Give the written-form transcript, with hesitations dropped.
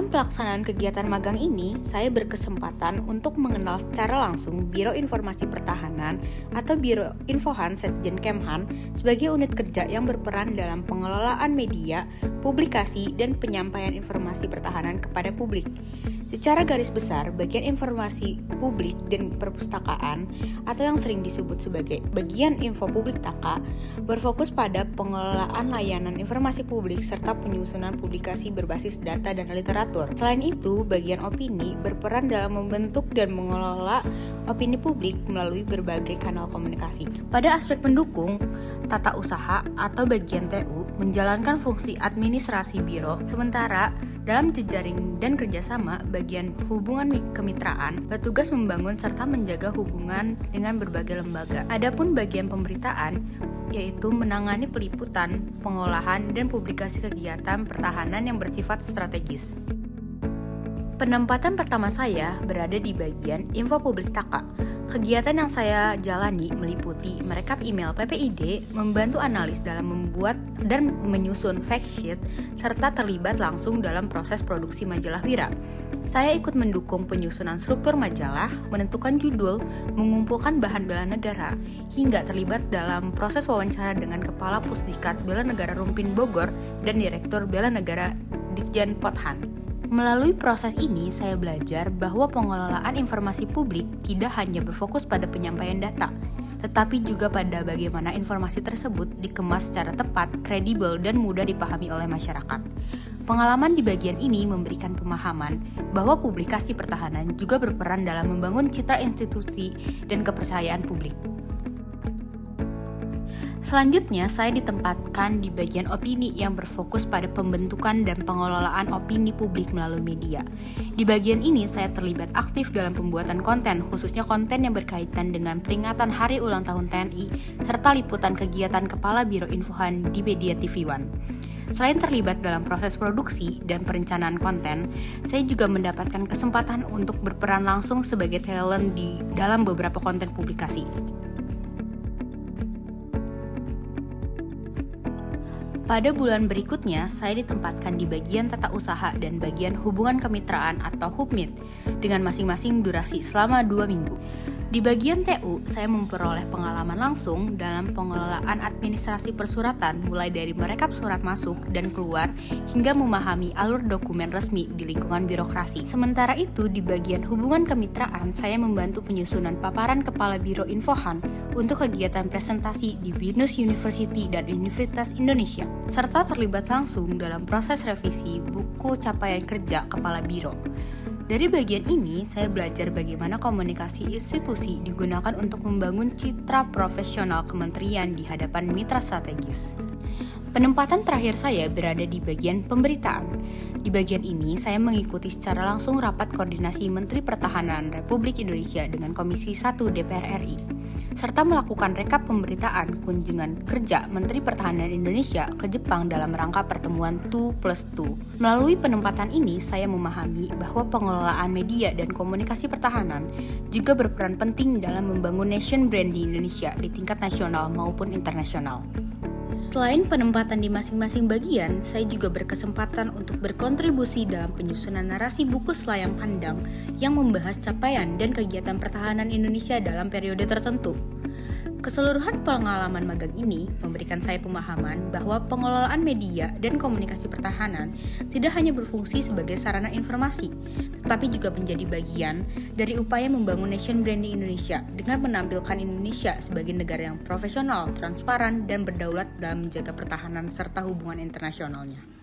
Dalam pelaksanaan kegiatan magang ini, saya berkesempatan untuk mengenal secara langsung Biro Informasi Pertahanan atau Biro Infohan Setjen Kemhan sebagai unit kerja yang berperan dalam pengelolaan media, publikasi, dan penyampaian informasi pertahanan kepada publik. Secara garis besar, bagian informasi publik dan perpustakaan atau yang sering disebut sebagai bagian info publik TAKA berfokus pada pengelolaan layanan informasi publik serta penyusunan publikasi berbasis data dan literatur. Selain itu, bagian opini berperan dalam membentuk dan mengelola opini publik melalui berbagai kanal komunikasi. Pada aspek pendukung, tata usaha atau bagian TU menjalankan fungsi administrasi biro, sementara dalam jejaring dan kerjasama, bagian hubungan kemitraan bertugas membangun serta menjaga hubungan dengan berbagai lembaga. Adapun bagian pemberitaan, yaitu menangani peliputan, pengolahan, dan publikasi kegiatan pertahanan yang bersifat strategis. Penempatan pertama saya berada di bagian info publik TAKA. Kegiatan yang saya jalani meliputi merekap email PPID, membantu analis dalam membuat dan menyusun fact sheet, serta terlibat langsung dalam proses produksi majalah Wira. Saya ikut mendukung penyusunan struktur majalah, menentukan judul, mengumpulkan bahan bela negara, hingga terlibat dalam proses wawancara dengan Kepala Pusdikat Bela Negara Rumpin Bogor dan Direktur Bela Negara Ditjen Pothan. Melalui proses ini, saya belajar bahwa pengelolaan informasi publik tidak hanya berfokus pada penyampaian data, tetapi juga pada bagaimana informasi tersebut dikemas secara tepat, kredibel, dan mudah dipahami oleh masyarakat. Pengalaman di bagian ini memberikan pemahaman bahwa publikasi pertahanan juga berperan dalam membangun citra institusi dan kepercayaan publik. Selanjutnya, saya ditempatkan di bagian opini yang berfokus pada pembentukan dan pengelolaan opini publik melalui media. Di bagian ini, saya terlibat aktif dalam pembuatan konten, khususnya konten yang berkaitan dengan peringatan Hari Ulang Tahun TNI, serta liputan kegiatan Kepala Biro Infohan di Media TV One. Selain terlibat dalam proses produksi dan perencanaan konten, saya juga mendapatkan kesempatan untuk berperan langsung sebagai talent di dalam beberapa konten publikasi. Pada bulan berikutnya, saya ditempatkan di bagian tata usaha dan bagian hubungan kemitraan atau HUBMIT dengan masing-masing durasi selama 2 minggu. Di bagian TU, saya memperoleh pengalaman langsung dalam pengelolaan administrasi persuratan mulai dari merekap surat masuk dan keluar hingga memahami alur dokumen resmi di lingkungan birokrasi. Sementara itu, di bagian hubungan kemitraan, saya membantu penyusunan paparan Kepala Biro Infohan untuk kegiatan presentasi di Binus University dan Universitas Indonesia, serta terlibat langsung dalam proses revisi buku capaian kerja Kepala Biro. Dari bagian ini, saya belajar bagaimana komunikasi institusi digunakan untuk membangun citra profesional kementerian di hadapan mitra strategis. Penempatan terakhir saya berada di bagian pemberitaan. Di bagian ini, saya mengikuti secara langsung rapat koordinasi Menteri Pertahanan Republik Indonesia dengan Komisi 1 DPR RI, serta melakukan rekap pemberitaan kunjungan kerja Menteri Pertahanan Indonesia ke Jepang dalam rangka pertemuan 2+2. Melalui penempatan ini, saya memahami bahwa pengelolaan media dan komunikasi pertahanan juga berperan penting dalam membangun nation brand di Indonesia di tingkat nasional maupun internasional. Selain penempatan di masing-masing bagian, saya juga berkesempatan untuk berkontribusi dalam penyusunan narasi buku selayang pandang yang membahas capaian dan kegiatan pertahanan Indonesia dalam periode tertentu. Keseluruhan pengalaman magang ini memberikan saya pemahaman bahwa pengelolaan media dan komunikasi pertahanan tidak hanya berfungsi sebagai sarana informasi, tetapi juga menjadi bagian dari upaya membangun nation brand di Indonesia dengan menampilkan Indonesia sebagai negara yang profesional, transparan, dan berdaulat dalam menjaga pertahanan serta hubungan internasionalnya.